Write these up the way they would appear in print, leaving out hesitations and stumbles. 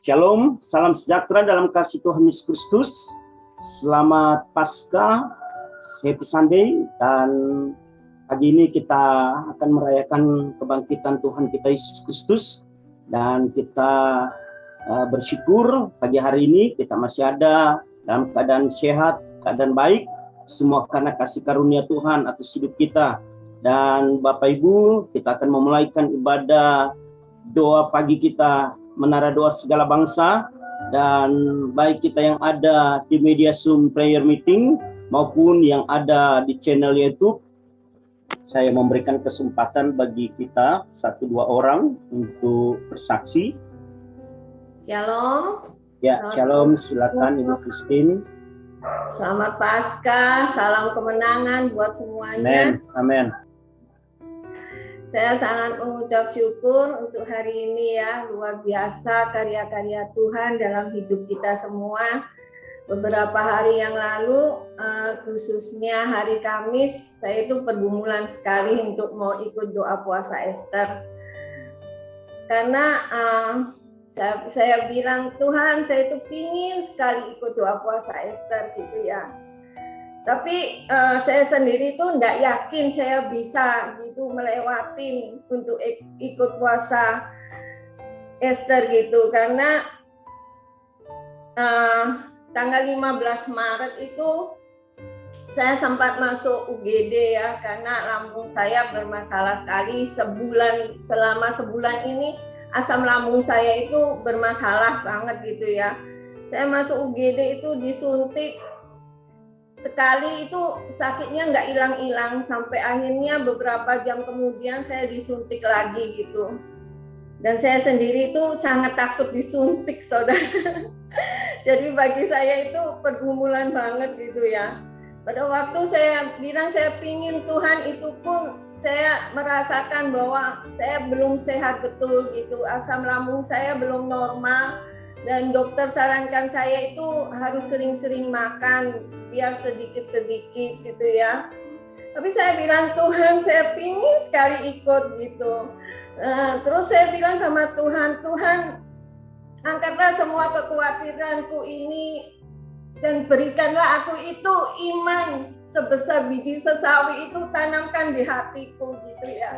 Shalom, salam sejahtera dalam kasih Tuhan Yesus Kristus. Selamat Paskah, Happy Sunday, dan pagi ini kita akan merayakan kebangkitan Tuhan kita Yesus Kristus. Dan kita bersyukur pagi hari ini kita masih ada dalam keadaan sehat, keadaan baik, semua karena kasih karunia Tuhan atas hidup kita. Dan Bapak Ibu, kita akan memulaikan ibadah doa pagi kita, menara doa segala bangsa, dan baik kita yang ada di media Zoom prayer meeting maupun yang ada di channel YouTube, saya memberikan kesempatan bagi kita 1-2 orang untuk bersaksi. Shalom. Ya, shalom, silakan Ibu Christine. Selamat Paskah, salam kemenangan buat semuanya. Amin. Saya sangat mengucap syukur untuk hari ini ya, luar biasa karya-karya Tuhan dalam hidup kita semua. Beberapa hari yang lalu, khususnya hari Kamis, saya itu pergumulan sekali untuk mau ikut doa puasa Ester. Karena saya bilang, Tuhan saya itu pingin sekali ikut doa puasa Ester gitu ya. Tapi saya sendiri tuh enggak yakin saya bisa gitu melewatin untuk ikut puasa Ester gitu. Karena tanggal 15 Maret itu saya sempat masuk UGD ya, karena lambung saya bermasalah sekali. Selama sebulan ini asam lambung saya itu bermasalah banget gitu ya. Saya masuk UGD itu disuntik sekali, itu sakitnya nggak hilang-hilang sampai akhirnya beberapa jam kemudian saya disuntik lagi gitu. Dan saya sendiri itu sangat takut disuntik, saudara. Jadi bagi saya itu pergumulan banget gitu ya. Pada waktu saya bilang saya pingin Tuhan, itu pun saya merasakan bahwa saya belum sehat betul gitu. Asam lambung saya belum normal. Dan dokter sarankan saya itu harus sering-sering makan, biar sedikit-sedikit gitu ya. Tapi saya bilang, Tuhan saya pingin sekali ikut gitu. Terus saya bilang sama Tuhan, Tuhan angkatlah semua kekhawatiranku ini dan berikanlah aku itu iman sebesar biji sesawi itu, tanamkan di hatiku gitu ya.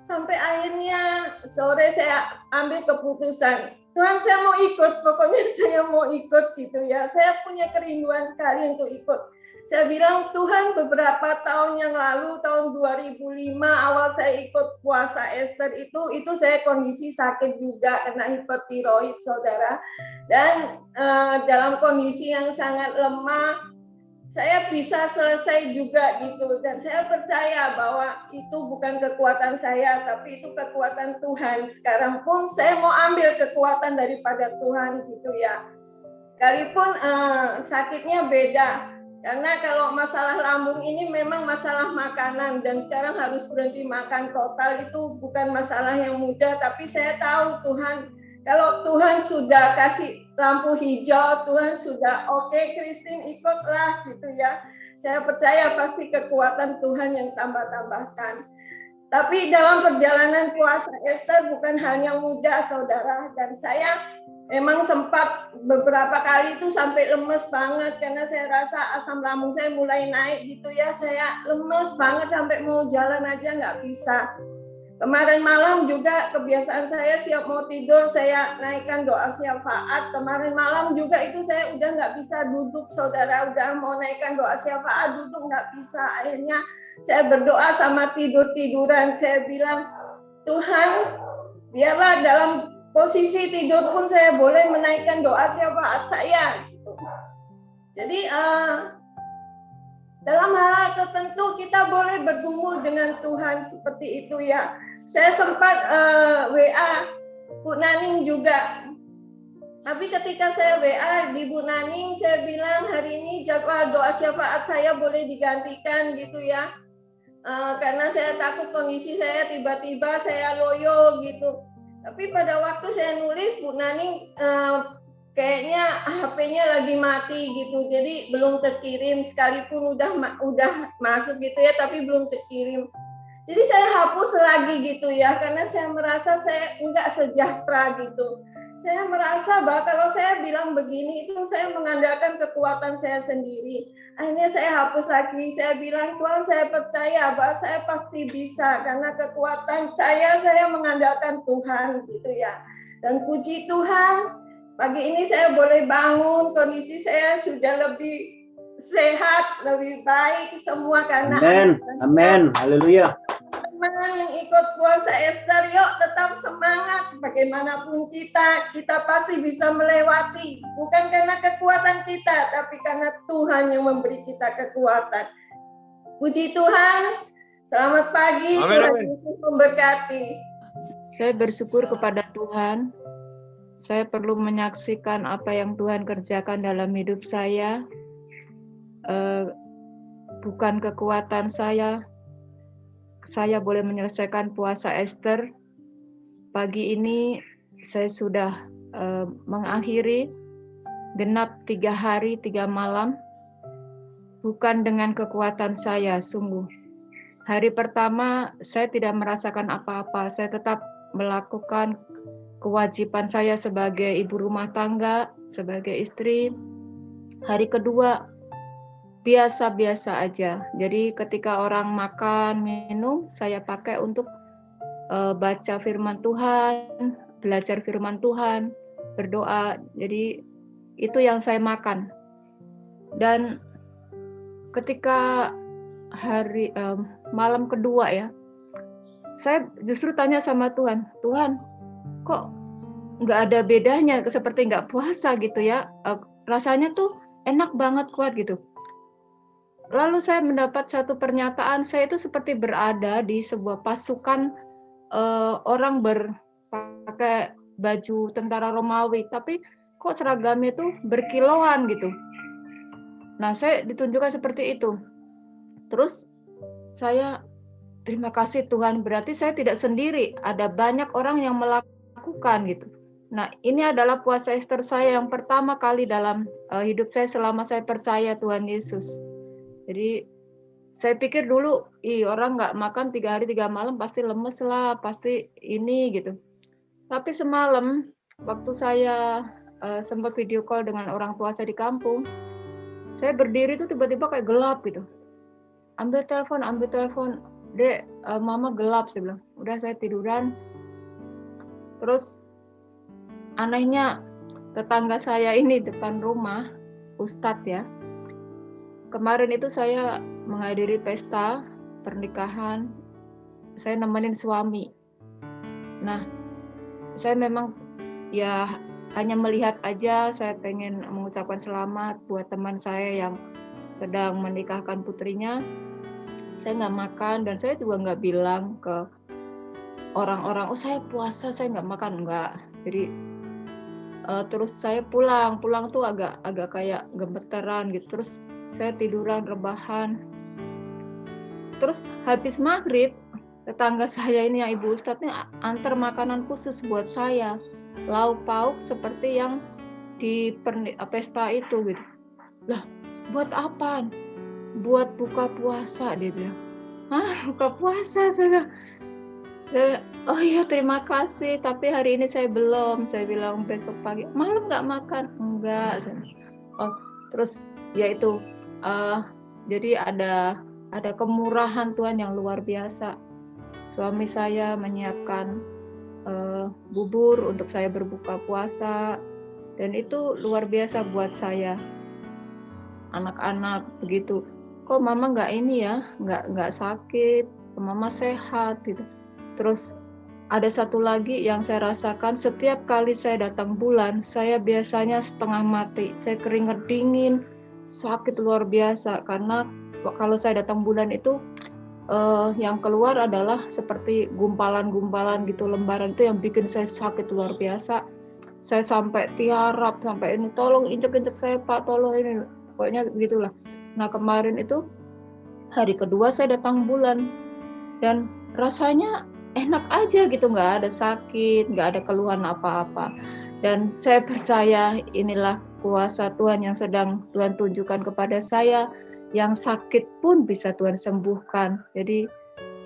Sampai akhirnya sore saya ambil keputusan, Tuhan saya mau ikut, pokoknya saya mau ikut gitu ya. Saya punya kerinduan sekali untuk ikut. Saya bilang, Tuhan beberapa tahun yang lalu, tahun 2005 awal saya ikut puasa Ester itu saya kondisi sakit juga, kena hipertiroid saudara. Dan dalam kondisi yang sangat lemah, saya bisa selesai juga gitu. Dan saya percaya bahwa itu bukan kekuatan saya, tapi itu kekuatan Tuhan. Sekarang pun saya mau ambil kekuatan daripada Tuhan gitu ya. Sekalipun sakitnya beda. Karena kalau masalah lambung ini memang masalah makanan. Dan sekarang harus berhenti makan total, itu bukan masalah yang mudah. Tapi saya tahu Tuhan, kalau Tuhan sudah kasih lampu hijau, Tuhan sudah oke, Christine ikutlah gitu ya. Saya percaya pasti kekuatan Tuhan yang tambah-tambahkan. Tapi dalam perjalanan puasa Ester bukan hanya mudah saudara. Dan saya memang sempat beberapa kali itu sampai lemes banget. Karena saya rasa asam lambung saya mulai naik gitu ya. Saya lemes banget sampai mau jalan aja nggak bisa. Kemarin malam juga kebiasaan saya siap mau tidur, saya naikkan doa syafaat. Kemarin malam juga itu saya udah nggak bisa duduk, saudara. Udah mau naikkan doa syafaat, duduk nggak bisa. Akhirnya saya berdoa sama tidur-tiduran. Saya bilang, Tuhan, biarlah dalam posisi tidur pun saya boleh menaikkan doa syafaat saya. Gitu. Jadi dalam hal tertentu kita boleh bergumul dengan Tuhan seperti itu ya. Saya sempat WA Bu Naning juga. Tapi ketika saya WA di Bu Naning, saya bilang hari ini jadwal doa syafaat saya boleh digantikan gitu ya. Karena saya takut kondisi saya tiba-tiba saya loyo gitu. Tapi pada waktu saya nulis, Bu Naning kayaknya HP-nya lagi mati gitu, jadi belum terkirim, sekalipun udah masuk gitu ya, tapi belum terkirim. Jadi saya hapus lagi gitu ya, karena saya merasa saya enggak sejahtera gitu. Saya merasa bahwa kalau saya bilang begini itu saya mengandalkan kekuatan saya sendiri. Akhirnya saya hapus lagi. Saya bilang, Tuhan, saya percaya bahwa saya pasti bisa karena kekuatan saya mengandalkan Tuhan gitu ya. Dan puji Tuhan, pagi ini saya boleh bangun, kondisi saya sudah lebih sehat, lebih baik semua karena Amin. Haleluya. Teman yang ikut puasa Ester, yuk tetap semangat. Bagaimanapun kita pasti bisa melewati. Bukan karena kekuatan kita, tapi karena Tuhan yang memberi kita kekuatan. Puji Tuhan. Selamat pagi. Tuhan Yesus memberkati. Saya bersyukur kepada Tuhan. Saya perlu menyaksikan apa yang Tuhan kerjakan dalam hidup saya. Bukan kekuatan saya boleh menyelesaikan puasa Ester. Pagi ini saya sudah mengakhiri genap 3 hari 3 malam. Bukan dengan kekuatan saya, sungguh. Hari pertama saya tidak merasakan apa-apa. Saya tetap melakukan kewajiban saya sebagai ibu rumah tangga, sebagai istri. Hari kedua biasa-biasa aja. Jadi ketika orang makan, minum, saya pakai untuk baca firman Tuhan, belajar firman Tuhan, berdoa. Jadi itu yang saya makan. Dan ketika hari malam kedua ya, saya justru tanya sama Tuhan, Tuhan, kok nggak ada bedanya seperti nggak puasa gitu ya? Rasanya tuh enak banget, kuat gitu. Lalu saya mendapat satu pernyataan, saya itu seperti berada di sebuah pasukan orang berpakai baju tentara Romawi, tapi kok seragamnya itu berkilauan gitu. Nah, saya ditunjukkan seperti itu. Terus saya terima kasih Tuhan, berarti saya tidak sendiri, ada banyak orang yang melakukan gitu. Nah, ini adalah puasa Ester saya yang pertama kali dalam hidup saya selama saya percaya Tuhan Yesus. Jadi saya pikir dulu, orang nggak makan 3 hari 3 malam pasti lemes lah, pasti ini gitu. Tapi semalam waktu saya sempat video call dengan orang tua saya di kampung, saya berdiri tuh tiba-tiba kayak gelap gitu. Ambil telepon, Dek, mama gelap, saya bilang. Udah saya tiduran. Terus anehnya tetangga saya ini depan rumah, Ustadz ya. Kemarin itu saya menghadiri pesta pernikahan, saya nemenin suami. Nah, saya memang ya hanya melihat aja, saya pengen mengucapkan selamat buat teman saya yang sedang menikahkan putrinya. Saya nggak makan dan saya juga nggak bilang ke orang-orang, oh saya puasa, saya nggak makan, nggak. Jadi terus saya pulang tuh agak kayak gemeteran gitu. Terus saya tiduran rebahan. Terus habis maghrib, tetangga saya ini yang ibu ustadznya antar makanan khusus buat saya, lauk pauk seperti yang di pesta itu gitu. Lah, buat apa? Buat buka puasa, dia bilang. Buka puasa? Saya oh iya terima kasih, tapi hari ini saya belum. Saya bilang besok pagi. Malam nggak makan? Enggak. Oh, terus ya itu. Jadi ada kemurahan Tuhan yang luar biasa. Suami saya menyiapkan bubur untuk saya berbuka puasa, dan itu luar biasa buat saya. Anak-anak begitu, kok mama nggak ini ya, nggak sakit, mama sehat gitu. Terus ada satu lagi yang saya rasakan, setiap kali saya datang bulan, saya biasanya setengah mati, saya keringat dingin, sakit luar biasa. Karena kalau saya datang bulan itu yang keluar adalah seperti gumpalan-gumpalan gitu, lembaran itu yang bikin saya sakit luar biasa. Saya sampai tiarap, sampai ini, tolong injek-injek saya Pak, tolong ini, pokoknya gitulah. Nah kemarin itu hari kedua saya datang bulan dan rasanya enak aja gitu, nggak ada sakit, nggak ada keluhan apa-apa. Dan saya percaya inilah kuasa Tuhan yang sedang Tuhan tunjukkan kepada saya, yang sakit pun bisa Tuhan sembuhkan. Jadi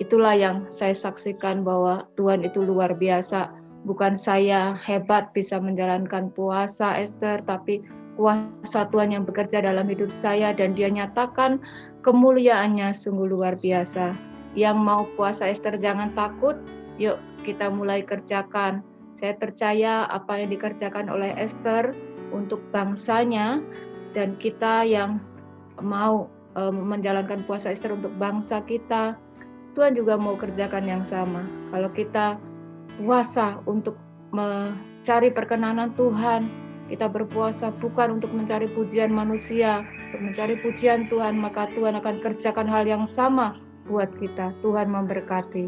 itulah yang saya saksikan bahwa Tuhan itu luar biasa. bukan saya hebat bisa menjalankan puasa Esther, tapi kuasa Tuhan yang bekerja dalam hidup saya dan Dia nyatakan kemuliaannya sungguh luar biasa. Yang mau puasa Esther jangan takut, yuk kita mulai kerjakan. Saya percaya apa yang dikerjakan oleh Esther untuk bangsanya, dan kita yang mau menjalankan puasa Esther untuk bangsa kita, Tuhan juga mau kerjakan yang sama. Kalau kita puasa untuk mencari perkenanan Tuhan, kita berpuasa bukan untuk mencari pujian manusia, untuk mencari pujian Tuhan, maka Tuhan akan kerjakan hal yang sama buat kita. Tuhan memberkati.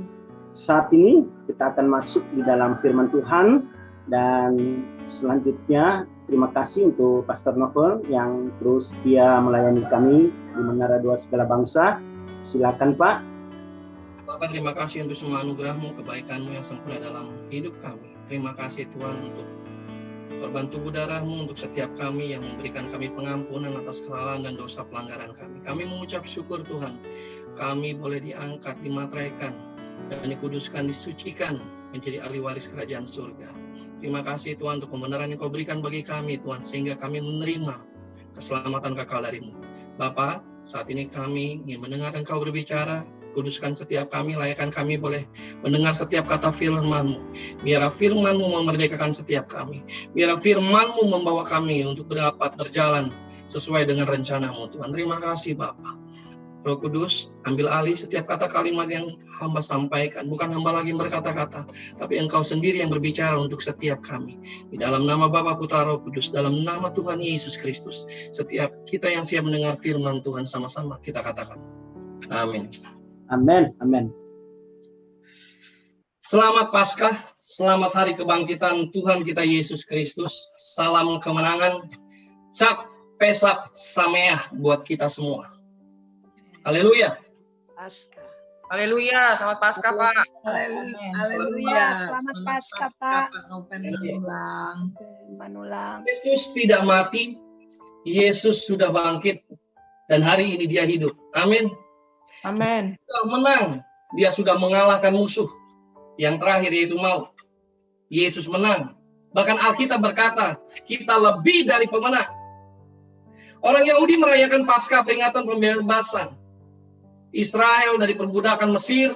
Saat ini kita akan masuk di dalam firman Tuhan, dan selanjutnya terima kasih untuk Pastor Novel yang terus setia melayani kami di Menara Doa Segala Bangsa. Silakan Pak. Bapak, terima kasih untuk semua anugerah-Mu, kebaikan-Mu yang sempurna dalam hidup kami. Terima kasih Tuhan untuk korban tubuh darah-Mu, untuk setiap kami yang memberikan kami pengampunan atas kesalahan dan dosa pelanggaran kami. Kami mengucap syukur Tuhan, kami boleh diangkat, dimateraikan, dan dikuduskan, disucikan menjadi ahli waris kerajaan surga. Terima kasih Tuhan untuk kebenaran yang Kau berikan bagi kami Tuhan, sehingga kami menerima keselamatan kekal dari-Mu. Bapa, saat ini kami ingin mendengar Engkau berbicara. Kuduskan setiap kami, layakkan kami boleh mendengar setiap kata firman-Mu. Biar firman-Mu memerdekakan setiap kami. Biar firman-Mu membawa kami untuk dapat berjalan sesuai dengan rencana-Mu Tuhan. Terima kasih Bapa. Roh Kudus, ambil alih setiap kata kalimat yang hamba sampaikan. Bukan hamba lagi berkata-kata, tapi Engkau sendiri yang berbicara untuk setiap kami. Di dalam nama Bapa, Putra, Roh Kudus, dalam nama Tuhan Yesus Kristus, setiap kita yang siap mendengar firman Tuhan sama-sama kita katakan. Amin. Amin. Amin. Selamat Paskah, selamat hari kebangkitan Tuhan kita Yesus Kristus. Salam kemenangan, Cap Pesak Sameah buat kita semua. Haleluya. Paskah. Haleluya, selamat Paskah Pak. Haleluya, selamat Paskah Pak. Manulang. Yesus tidak mati, Yesus sudah bangkit, dan hari ini Dia hidup. Amin. Amin. Dia sudah menang, Dia sudah mengalahkan musuh. Yang terakhir yaitu maut. Yesus menang. Bahkan Alkitab berkata, kita lebih dari pemenang. Orang Yahudi merayakan Paskah, peringatan pembebasan Israel dari perbudakan Mesir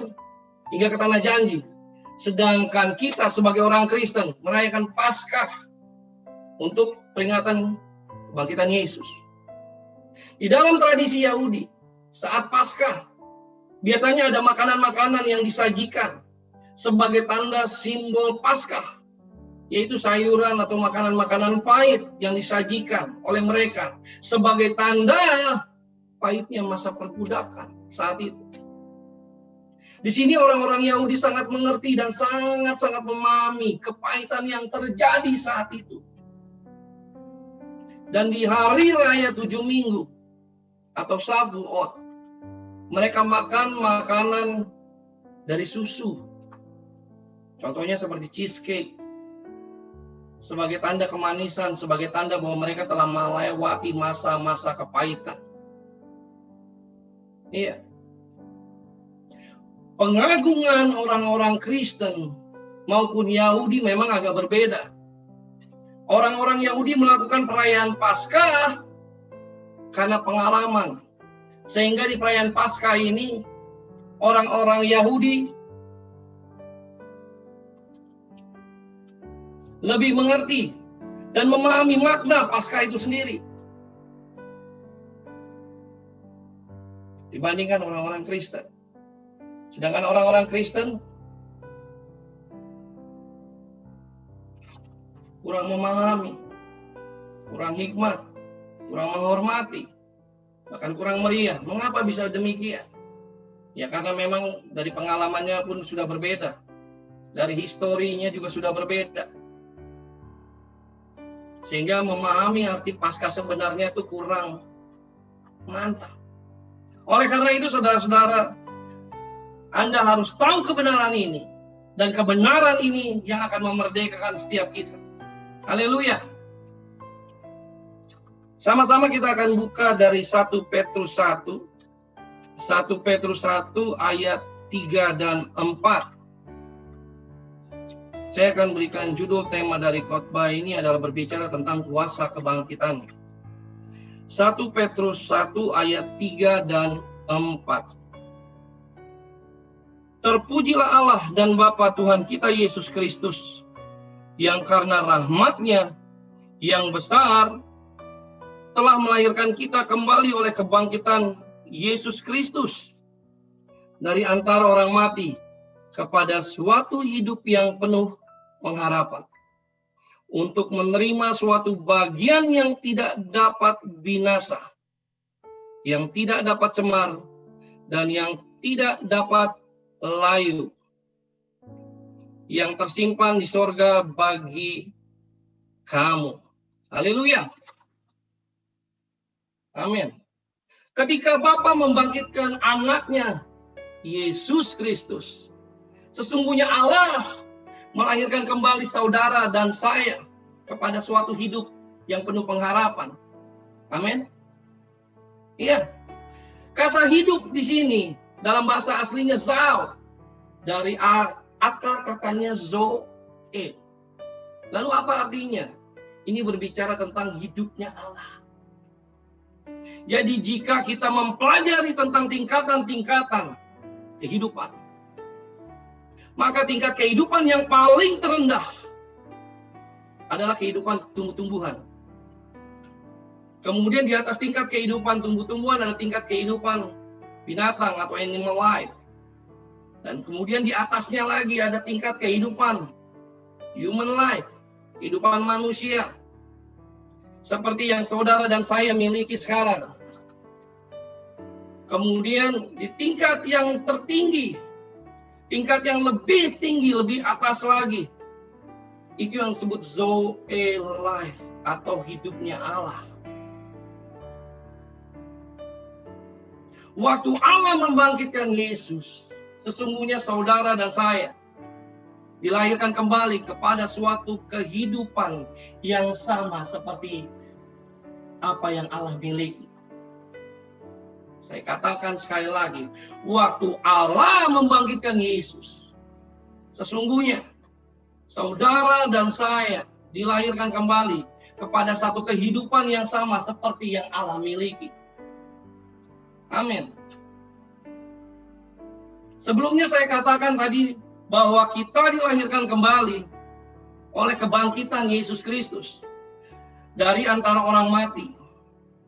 hingga ke tanah janji. Sedangkan kita sebagai orang Kristen merayakan Paskah untuk peringatan kebangkitan Yesus. Di dalam tradisi Yahudi, saat Paskah, biasanya ada makanan-makanan yang disajikan sebagai tanda simbol Paskah, yaitu sayuran atau makanan-makanan pahit yang disajikan oleh mereka sebagai tanda pahitnya masa perbudakan saat itu. Di sini orang-orang Yahudi sangat mengerti dan sangat-sangat memahami kepahitan yang terjadi saat itu. Dan di hari raya 7 minggu atau Shavuot, mereka makan makanan dari susu. Contohnya seperti cheesecake, sebagai tanda kemanisan, sebagai tanda bahwa mereka telah melewati masa-masa kepahitan. Iya. Pengagungan orang-orang Kristen maupun Yahudi memang agak berbeda. Orang-orang Yahudi melakukan perayaan Paskah karena pengalaman. Sehingga di perayaan Paskah ini, orang-orang Yahudi lebih mengerti dan memahami makna Paskah itu sendiri dibandingkan orang-orang Kristen. Sedangkan orang-orang Kristen kurang memahami, kurang hikmat, kurang menghormati, bahkan kurang meriah. Mengapa bisa demikian? Ya karena memang dari pengalamannya pun sudah berbeda, dari historinya juga sudah berbeda. Sehingga memahami arti Paskah sebenarnya itu kurang mantap. Oleh karena itu saudara-saudara, Anda harus tahu kebenaran ini. Dan kebenaran ini yang akan memerdekakan setiap kita. Haleluya. Sama-sama kita akan buka dari 1 Petrus 1. 1 Petrus 1 ayat 3 dan 4. Saya akan berikan judul tema dari khotbah ini adalah berbicara tentang kuasa kebangkitan. 1 Petrus 1 ayat 3 dan 4. Terpujilah Allah dan Bapa Tuhan kita Yesus Kristus, yang karena rahmat-Nya yang besar telah melahirkan kita kembali oleh kebangkitan Yesus Kristus dari antara orang mati kepada suatu hidup yang penuh pengharapan, untuk menerima suatu bagian yang tidak dapat binasa, yang tidak dapat cemar, dan yang tidak dapat layu, yang tersimpan di sorga bagi kamu. Haleluya. Amin. Ketika Bapa membangkitkan anaknya, Yesus Kristus, sesungguhnya Allah melahirkan kembali saudara dan saya kepada suatu hidup yang penuh pengharapan. Amin. Iya. Kata hidup di sini dalam bahasa aslinya Zal, dari akar katanya Zoe. Lalu apa artinya? Ini berbicara tentang hidupnya Allah. Jadi jika kita mempelajari tentang tingkatan-tingkatan kehidupan, maka tingkat kehidupan yang paling terendah adalah kehidupan tumbuh-tumbuhan. Kemudian di atas tingkat kehidupan tumbuh-tumbuhan ada tingkat kehidupan binatang atau animal life. Dan kemudian di atasnya lagi ada tingkat kehidupan human life, kehidupan manusia. Seperti yang saudara dan saya miliki sekarang. Kemudian di tingkat yang tertinggi, tingkat yang lebih tinggi, lebih atas lagi, itu yang disebut Zoe life atau hidupnya Allah. Waktu Allah membangkitkan Yesus, sesungguhnya saudara dan saya dilahirkan kembali kepada suatu kehidupan yang sama seperti apa yang Allah miliki. Saya katakan sekali lagi, waktu Allah membangkitkan Yesus, sesungguhnya saudara dan saya dilahirkan kembali kepada satu kehidupan yang sama seperti yang Allah miliki. Amin. Sebelumnya saya katakan tadi bahwa kita dilahirkan kembali oleh kebangkitan Yesus Kristus dari antara orang mati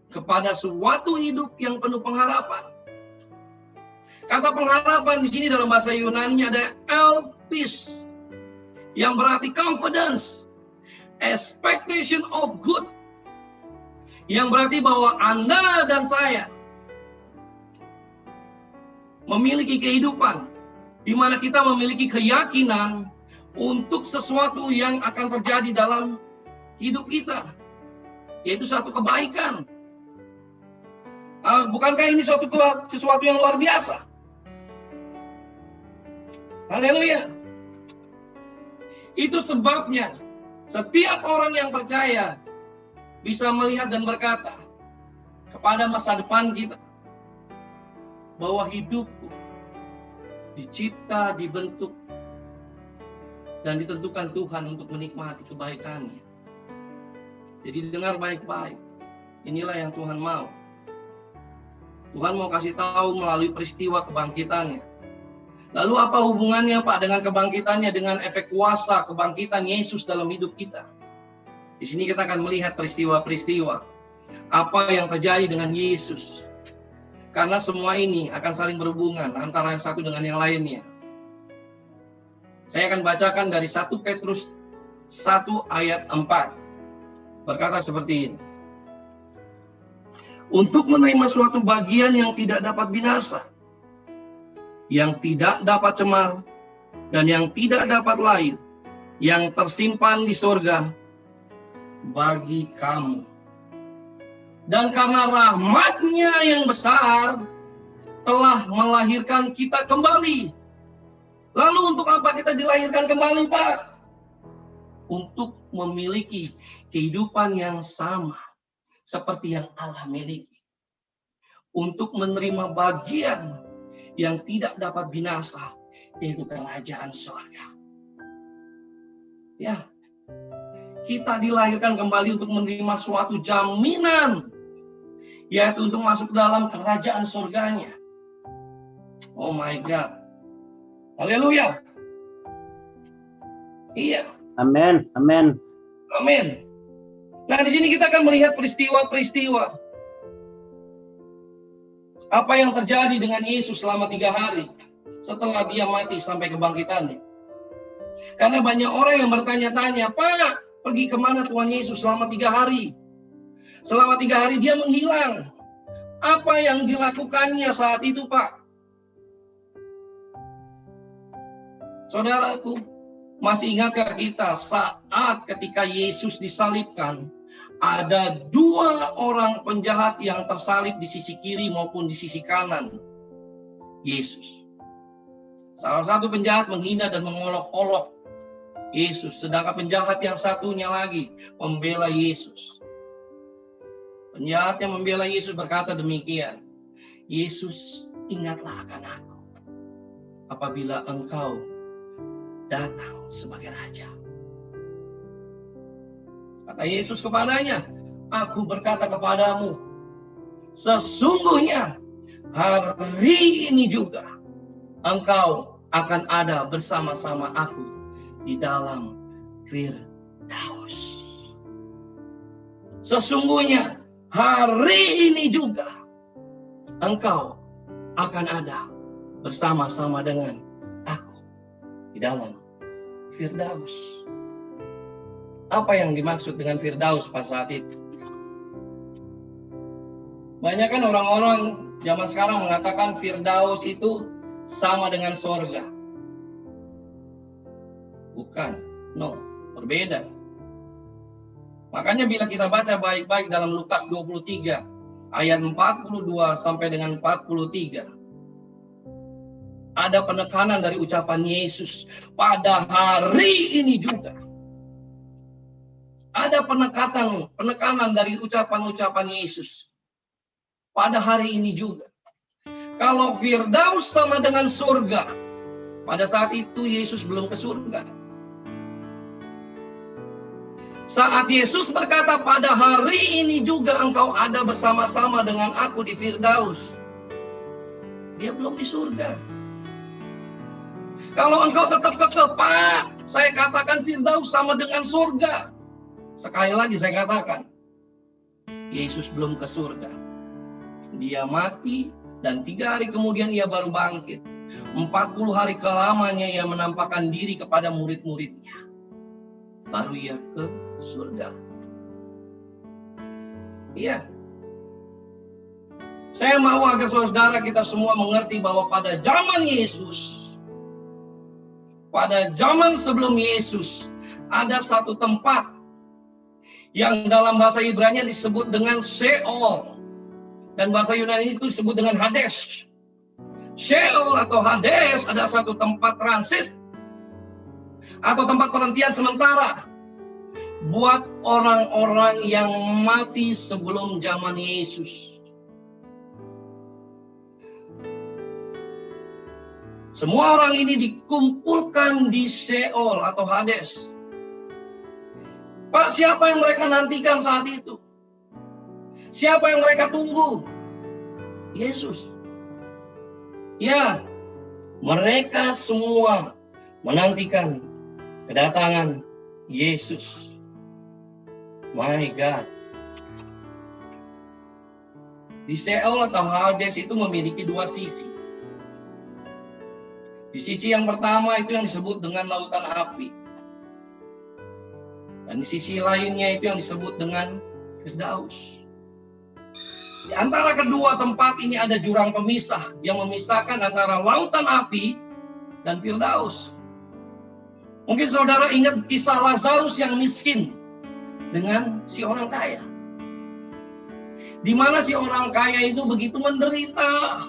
kepada suatu hidup yang penuh pengharapan. Kata pengharapan di sini dalam bahasa Yunani ada elpis, yang berarti confidence, expectation of good, yang berarti bahwa Anda dan saya memiliki kehidupan di mana kita memiliki keyakinan untuk sesuatu yang akan terjadi dalam hidup kita, yaitu satu kebaikan. Bukankah ini sesuatu yang luar biasa? Haleluya. Itu sebabnya setiap orang yang percaya bisa melihat dan berkata kepada masa depan kita bahwa hidupku dicipta, dibentuk, dan ditentukan Tuhan untuk menikmati kebaikannya. Jadi dengar baik-baik. Inilah yang Tuhan mau. Tuhan mau kasih tahu melalui peristiwa kebangkitannya. Lalu apa hubungannya Pak dengan kebangkitannya, dengan efek kuasa kebangkitan Yesus dalam hidup kita? Di sini kita akan melihat peristiwa-peristiwa apa yang terjadi dengan Yesus. Karena semua ini akan saling berhubungan antara yang satu dengan yang lainnya. Saya akan bacakan dari 1 Petrus 1 ayat 4. Berkata seperti ini. Untuk menerima suatu bagian yang tidak dapat binasa, yang tidak dapat cemar, dan yang tidak dapat layu, yang tersimpan di sorga bagi kamu. Dan karena rahmat-Nya yang besar telah melahirkan kita kembali. Lalu untuk apa kita dilahirkan kembali, Pak? Untuk memiliki kehidupan yang sama seperti yang Allah miliki. Untuk menerima bagian yang tidak dapat binasa, yaitu kerajaan surga. Ya, kita dilahirkan kembali untuk menerima suatu jaminan, yaitu untuk masuk dalam kerajaan surganya. Oh my God. Haleluya. Iya. Amin. Amin. Amin. Nah, di sini kita akan melihat peristiwa-peristiwa. Apa yang terjadi dengan Yesus selama 3 hari setelah dia mati sampai kebangkitannya. Karena banyak orang yang bertanya-tanya, Pak, pergi kemana Tuhan Yesus selama 3 hari? Selama 3 hari dia menghilang. Apa yang dilakukannya saat itu, Pak? Saudaraku, masih ingatkah kita saat ketika Yesus disalibkan, ada 2 orang penjahat yang tersalib di sisi kiri maupun di sisi kanan Yesus. Salah satu penjahat menghina dan mengolok-olok Yesus, sedangkan penjahat yang satunya lagi membela Yesus. Penjahat yang membela Yesus berkata demikian, Yesus, ingatlah akan aku apabila engkau datang sebagai raja. Kata Yesus kepadanya, aku berkata kepadamu, sesungguhnya hari ini juga engkau akan ada bersama-sama aku di dalam Firdaus. Sesungguhnya hari ini juga engkau akan ada bersama-sama dengan aku di dalam Firdaus. Apa yang dimaksud dengan Firdaus pada saat itu? Banyak kan orang-orang zaman sekarang mengatakan Firdaus itu sama dengan sorga. Bukan, no, berbeda. Makanya bila kita baca baik-baik dalam Lukas 23 ayat 42 sampai dengan 43, ada penekanan dari ucapan Yesus pada hari ini juga. Ada penekanan dari ucapan-ucapan Yesus pada hari ini juga. Kalau Firdaus sama dengan surga, pada saat itu Yesus belum ke surga. Saat Yesus berkata pada hari ini juga engkau ada bersama-sama dengan aku di Firdaus, dia belum di surga. Kalau engkau tetap kekeh, Pak, saya katakan Firdaus sama dengan surga. Sekali lagi saya katakan, Yesus belum ke surga. Dia mati dan 3 hari kemudian ia baru bangkit. 40 hari kelamanya ia menampakkan diri kepada murid-muridnya. Baru ia ke surga. Iya. Saya mau agar saudara kita semua mengerti bahwa pada zaman Yesus, pada zaman sebelum Yesus, ada satu tempat yang dalam bahasa Ibrani disebut dengan Sheol, dan bahasa Yunani itu disebut dengan Hades. Sheol atau Hades adalah satu tempat transit atau tempat penantian sementara buat orang-orang yang mati sebelum zaman Yesus. Semua orang ini dikumpulkan di Sheol atau Hades. Pak, siapa yang mereka nantikan saat itu? Siapa yang mereka tunggu? Yesus. Ya, mereka semua menantikan kedatangan Yesus. My God. Di Sheol atau Hades itu memiliki 2 sisi. Di sisi yang pertama itu yang disebut dengan lautan api. Dan di sisi lainnya itu yang disebut dengan Firdaus. Di antara kedua tempat ini ada jurang pemisah yang memisahkan antara lautan api dan Firdaus. Mungkin saudara ingat kisah Lazarus yang miskin dengan si orang kaya. Di mana si orang kaya itu begitu menderita,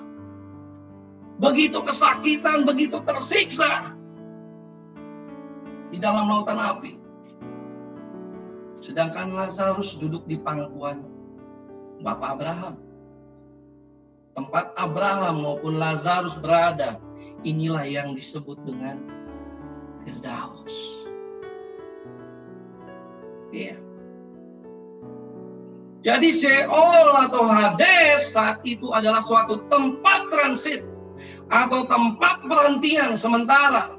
begitu kesakitan, begitu tersiksa di dalam lautan api. Sedangkan Lazarus duduk di pangkuan Bapak Abraham. Tempat Abraham maupun Lazarus berada, inilah yang disebut dengan Firdaus. Iya. Jadi Sheol atau Hades saat itu adalah suatu tempat transit atau tempat perhentian sementara.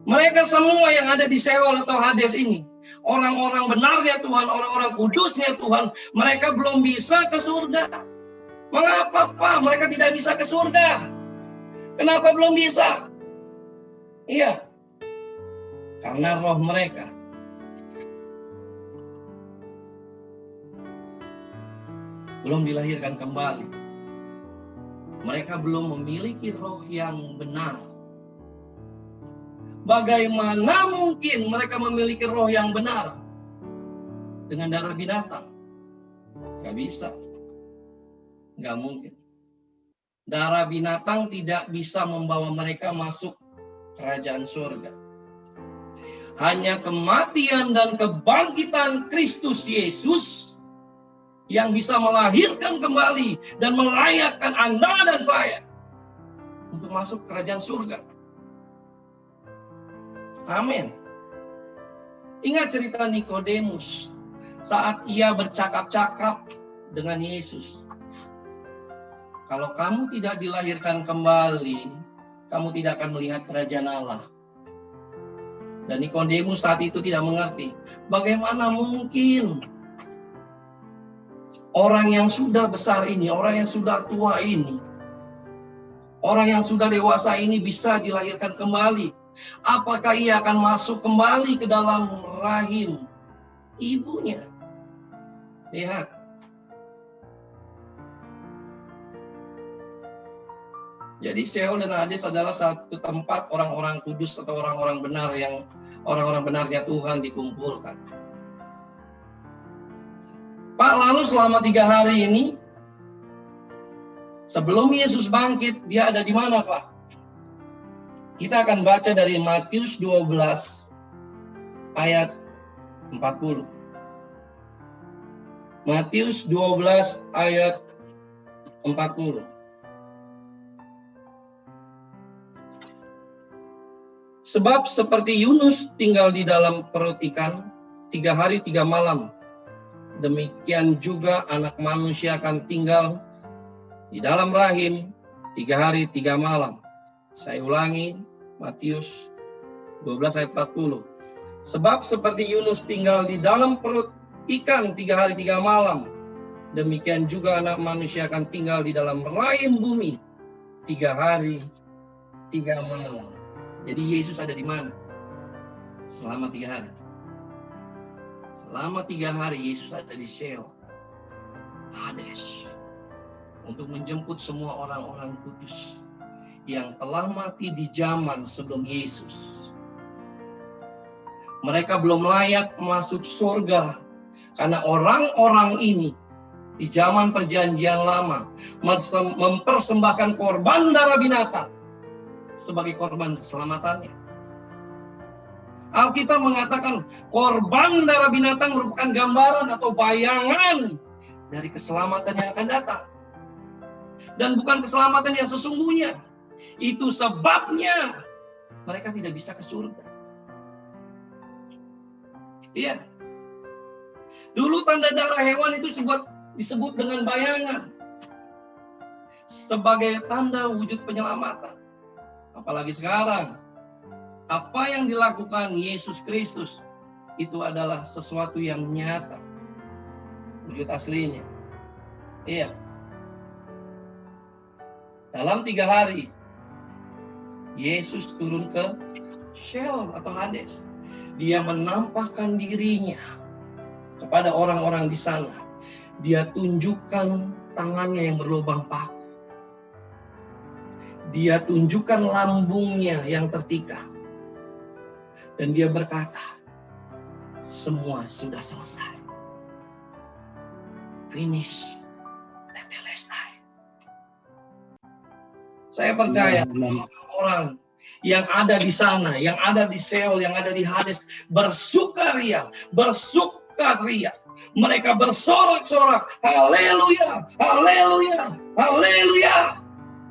Mereka semua yang ada di Sheol atau Hades ini, orang-orang benarnya Tuhan, orang-orang kudusnya Tuhan, mereka belum bisa ke surga. Mengapa Pak? Mereka tidak bisa ke surga. Kenapa belum bisa? Iya, karena roh mereka belum dilahirkan kembali. Mereka belum memiliki roh yang benar. Bagaimana mungkin mereka memiliki roh yang benar dengan darah binatang? Gak bisa. Gak mungkin. Darah binatang tidak bisa membawa mereka masuk kerajaan surga. Hanya kematian dan kebangkitan Kristus Yesus yang bisa melahirkan kembali dan melayakkan Anda dan saya untuk masuk kerajaan surga. Amin. Ingat cerita Nikodemus saat ia bercakap-cakap dengan Yesus. Kalau kamu tidak dilahirkan kembali, kamu tidak akan melihat kerajaan Allah. Dan Nikodemus saat itu tidak mengerti. Bagaimana mungkin orang yang sudah besar ini, orang yang sudah tua ini, orang yang sudah dewasa ini bisa dilahirkan kembali? Apakah ia akan masuk kembali ke dalam rahim ibunya? Lihat. Jadi Sheol dan Hades adalah satu tempat orang-orang kudus atau orang-orang benar yang orang-orang benarnya Tuhan dikumpulkan. Pak, lalu selama 3 hari ini, sebelum Yesus bangkit, dia ada di mana, Pak? Kita akan baca dari Matius 12 ayat 40. Matius 12 ayat 40. Sebab seperti Yunus tinggal di dalam perut ikan 3 hari 3 malam, demikian juga Anak Manusia akan tinggal di dalam rahim 3 hari 3 malam. Saya ulangi, Matius 12 ayat 40. Sebab seperti Yunus tinggal di dalam perut ikan 3 hari 3 malam, demikian juga Anak Manusia akan tinggal di dalam rahim bumi 3 hari 3 malam. Jadi Yesus ada di mana? Selama 3 hari. Selama 3 hari Yesus ada di Sheol, Hades, untuk menjemput semua orang-orang kudus yang telah mati di zaman sebelum Yesus. Mereka belum layak masuk surga karena orang-orang ini di zaman perjanjian lama mempersembahkan korban darah binatang sebagai korban keselamatannya. Alkitab mengatakan korban darah binatang merupakan gambaran atau bayangan dari keselamatan yang akan datang. Dan bukan keselamatan yang sesungguhnya. Itu sebabnya mereka tidak bisa ke surga. Iya. Dulu tanda darah hewan itu disebut dengan bayangan. Sebagai tanda wujud penyelamatan. Apalagi sekarang. Apa yang dilakukan Yesus Kristus itu adalah sesuatu yang nyata. Wujud aslinya. Iya. Dalam 3 hari, Yesus turun ke Sheol atau Hades. Dia menampakkan dirinya kepada orang-orang di sana. Dia tunjukkan tangannya yang berlubang paku. Dia tunjukkan lambungnya yang tertikam. Dan dia berkata, semua sudah selesai. Finish. Tetelestai. Saya percaya orang yang ada di sana, yang ada di Sheol, yang ada di Hades, bersukaria. Mereka bersorak-sorak, haleluya, haleluya, haleluya.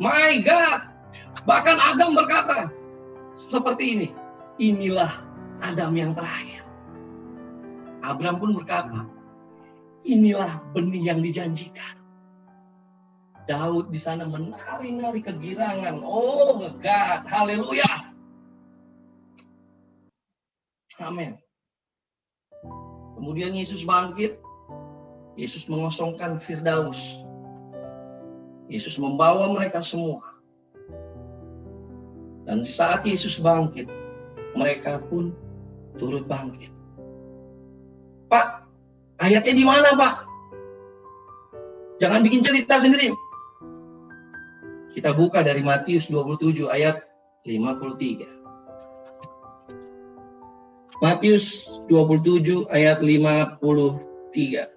My God. Bahkan Adam berkata seperti ini, inilah Adam yang terakhir. Abraham pun berkata, inilah benih yang dijanjikan. Daud di sana menari-nari kegirangan. Oh, God, haleluya. Amin. Kemudian Yesus bangkit. Yesus mengosongkan Firdaus. Yesus membawa mereka semua. Dan saat Yesus bangkit, mereka pun turut bangkit. Pak, ayatnya di mana, Pak? Jangan bikin cerita sendiri. Kita buka dari Matius 27 ayat 53. Matius 27 ayat 53.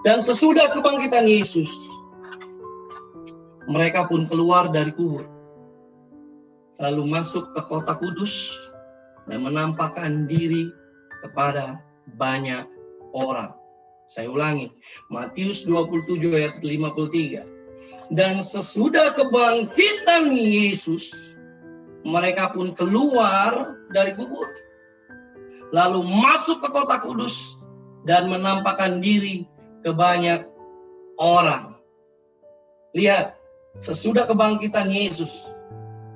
Dan sesudah kebangkitan Yesus, mereka pun keluar dari kubur, lalu masuk ke kota kudus dan menampakkan diri kepada banyak orang. Saya ulangi, Matius 27 ayat 53. Dan sesudah kebangkitan Yesus, mereka pun keluar dari kubur, lalu masuk ke kota kudus dan menampakkan diri ke banyak orang. Lihat, sesudah kebangkitan Yesus,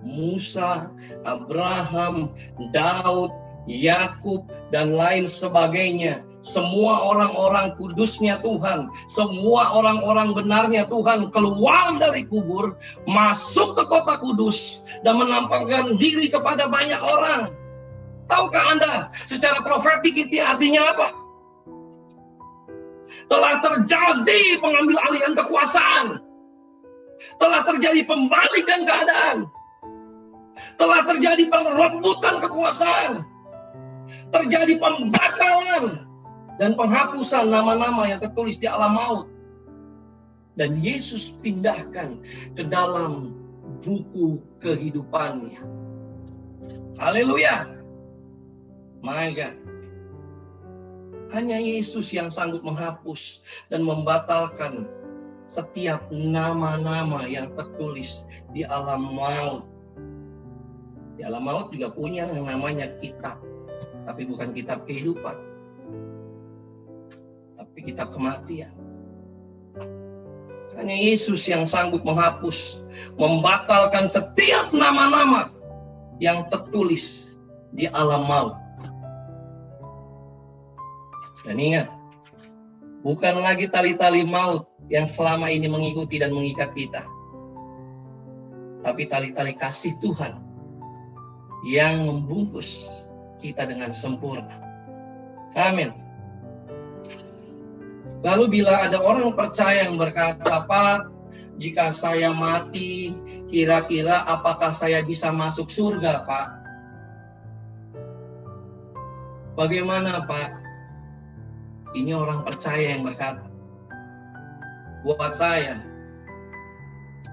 Musa, Abraham, Daud, Yakub, dan lain sebagainya, semua orang-orang kudusnya Tuhan, semua orang-orang benarnya Tuhan keluar dari kubur, masuk ke kota kudus, dan menampakkan diri kepada banyak orang. Tahukah Anda, secara profetik itu artinya apa? Telah terjadi pengambil alihan kekuasaan, telah terjadi pembalikan keadaan, telah terjadi perebutan kekuasaan, terjadi pembatalan dan penghapusan nama-nama yang tertulis di alam maut. Dan Yesus pindahkan ke dalam buku kehidupannya. Haleluya. My God. Hanya Yesus yang sanggup menghapus dan membatalkan setiap nama-nama yang tertulis di alam maut. Di alam maut juga punya yang namanya kitab. Tapi bukan kitab kehidupan. Tapi kitab kematian. Hanya Yesus yang sanggup menghapus, membatalkan setiap nama-nama yang tertulis di alam maut. Dan ingat, bukan lagi tali-tali maut yang selama ini mengikuti dan mengikat kita. Tapi tali-tali kasih Tuhan yang membungkus kita dengan sempurna. Amin. Lalu bila ada orang percaya yang berkata, Pak, jika saya mati, kira-kira apakah saya bisa masuk surga, Pak? Bagaimana, Pak? Ini orang percaya yang berkata. Buat saya,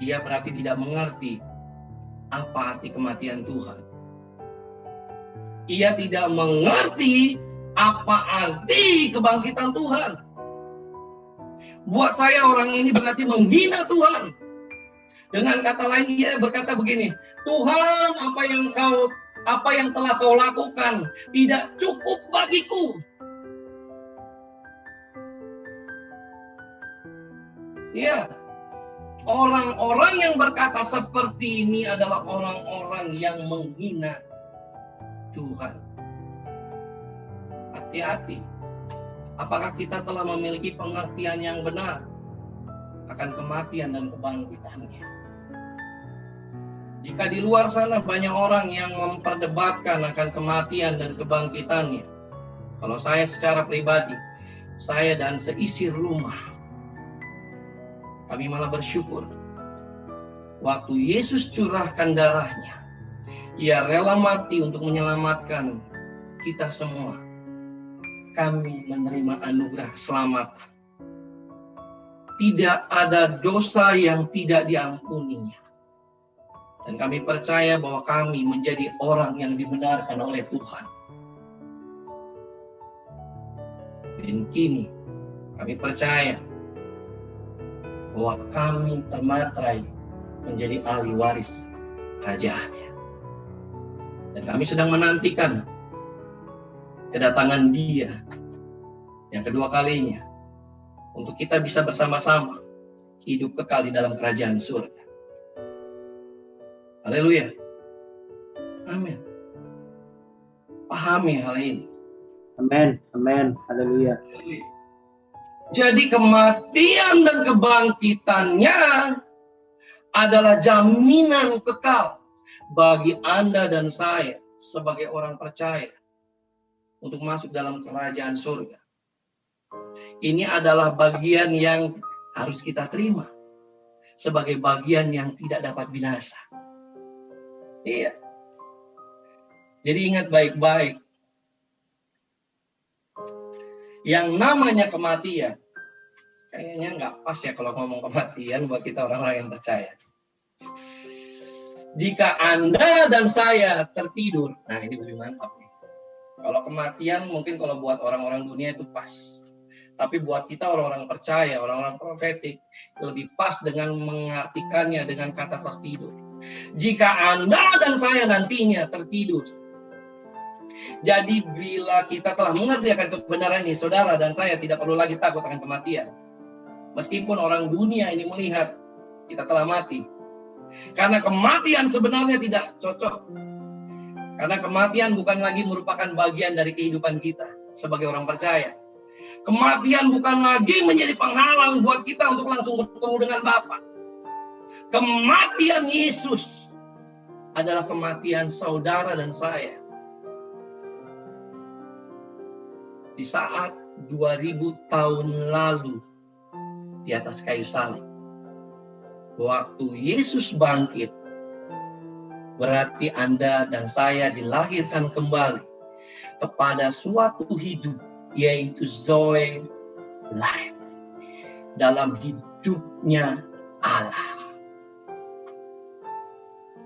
dia berarti tidak mengerti apa arti kematian Tuhan. Ia tidak mengerti apa arti kebangkitan Tuhan. Buat saya orang ini berarti menghina Tuhan. Dengan kata lain dia berkata begini, Tuhan, apa yang telah kau lakukan tidak cukup bagiku. Ya, orang-orang yang berkata seperti ini adalah orang-orang yang menghina Tuhan. Hati-hati. Apakah kita telah memiliki pengertian yang benar akan kematian dan kebangkitannya? Jika di luar sana banyak orang yang memperdebatkan akan kematian dan kebangkitannya, kalau saya secara pribadi, saya dan seisi rumah, kami malah bersyukur. Waktu Yesus curahkan darahnya, Ia rela mati untuk menyelamatkan kita semua. Kami menerima anugerah keselamatan. Tidak ada dosa yang tidak diampuninya. Dan kami percaya bahwa kami menjadi orang yang dibenarkan oleh Tuhan. Dan kini kami percaya bahwa kami termatrai menjadi ahli waris kerajaannya. Dan kami sedang menantikan kedatangan Dia yang kedua kalinya, untuk kita bisa bersama-sama hidup kekal di dalam kerajaan surga. Haleluya. Amin. Pahami hal ini. Amin. Amin. Haleluya. Jadi kematian dan kebangkitannya adalah jaminan kekal bagi Anda dan saya sebagai orang percaya untuk masuk dalam kerajaan surga. Ini adalah bagian yang harus kita terima sebagai bagian yang tidak dapat binasa. Iya. Jadi ingat baik-baik, yang namanya kematian, kayaknya nggak pas ya kalau ngomong kematian buat kita orang-orang yang percaya. Jika Anda dan saya tertidur, nah ini lebih mantap nih. Kalau kematian mungkin kalau buat orang-orang dunia itu pas. Tapi buat kita orang-orang percaya, orang-orang profetik, lebih pas dengan mengartikannya dengan kata tertidur. Jika Anda dan saya nantinya tertidur, jadi bila kita telah mengerti akan kebenaran ini, saudara dan saya tidak perlu lagi takut akan kematian. Meskipun orang dunia ini melihat kita telah mati. Karena kematian sebenarnya tidak cocok. Karena kematian bukan lagi merupakan bagian dari kehidupan kita sebagai orang percaya. Kematian bukan lagi menjadi penghalang buat kita untuk langsung bertemu dengan Bapa. Kematian Yesus adalah kematian saudara dan saya. Di saat 2000 tahun lalu di atas kayu salib. Waktu Yesus bangkit, berarti Anda dan saya dilahirkan kembali kepada suatu hidup, yaitu Zoe life, dalam hidupnya Allah.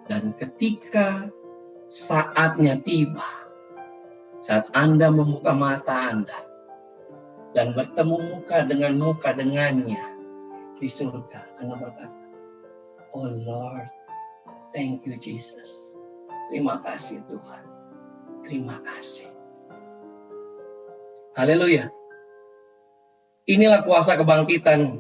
Dan ketika saatnya tiba, saat Anda membuka mata Anda dan bertemu muka dengannya di surga, Anda berkata, "Oh Lord, thank you Jesus." Terima kasih Tuhan. Terima kasih. Haleluya. Inilah kuasa kebangkitan.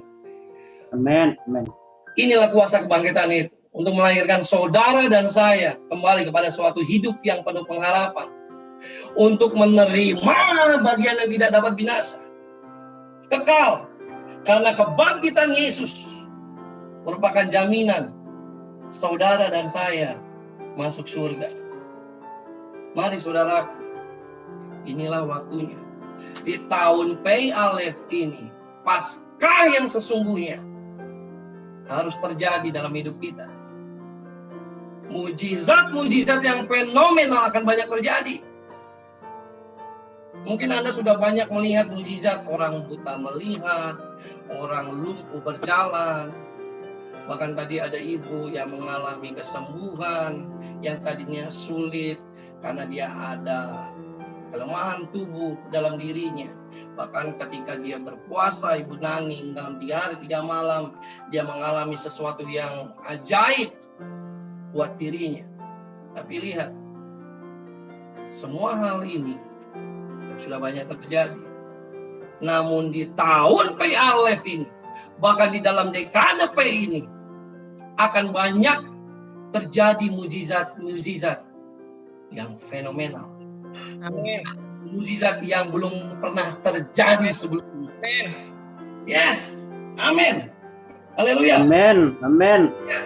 Amin. Amin. Inilah kuasa kebangkitan itu untuk melahirkan saudara dan saya kembali kepada suatu hidup yang penuh pengharapan. Untuk menerima bagian yang tidak dapat binasa. Kekal. Karena kebangkitan Yesus merupakan jaminan saudara dan saya masuk surga. Mari saudaraku, inilah waktunya. Di tahun Pei Aleph ini, Paskah yang sesungguhnya harus terjadi dalam hidup kita. Mujizat-mujizat yang fenomenal akan banyak terjadi. Mungkin Anda sudah banyak melihat mujizat, orang buta melihat, orang lumpuh berjalan. Bahkan tadi ada ibu yang mengalami kesembuhan yang tadinya sulit karena dia ada kelemahan tubuh dalam dirinya. Bahkan ketika dia berpuasa, Ibu Naning dalam 3 hari 3 malam, dia mengalami sesuatu yang ajaib buat dirinya. Tapi lihat, semua hal ini sudah banyak terjadi. Namun di tahun Pei Aleph ini, bahkan di dalam dekade Pei ini, akan banyak terjadi mujizat-mujizat yang fenomenal. Amin. Mujizat yang belum pernah terjadi sebelumnya. Yes, amin. Haleluya. Amin. Amin. Ya.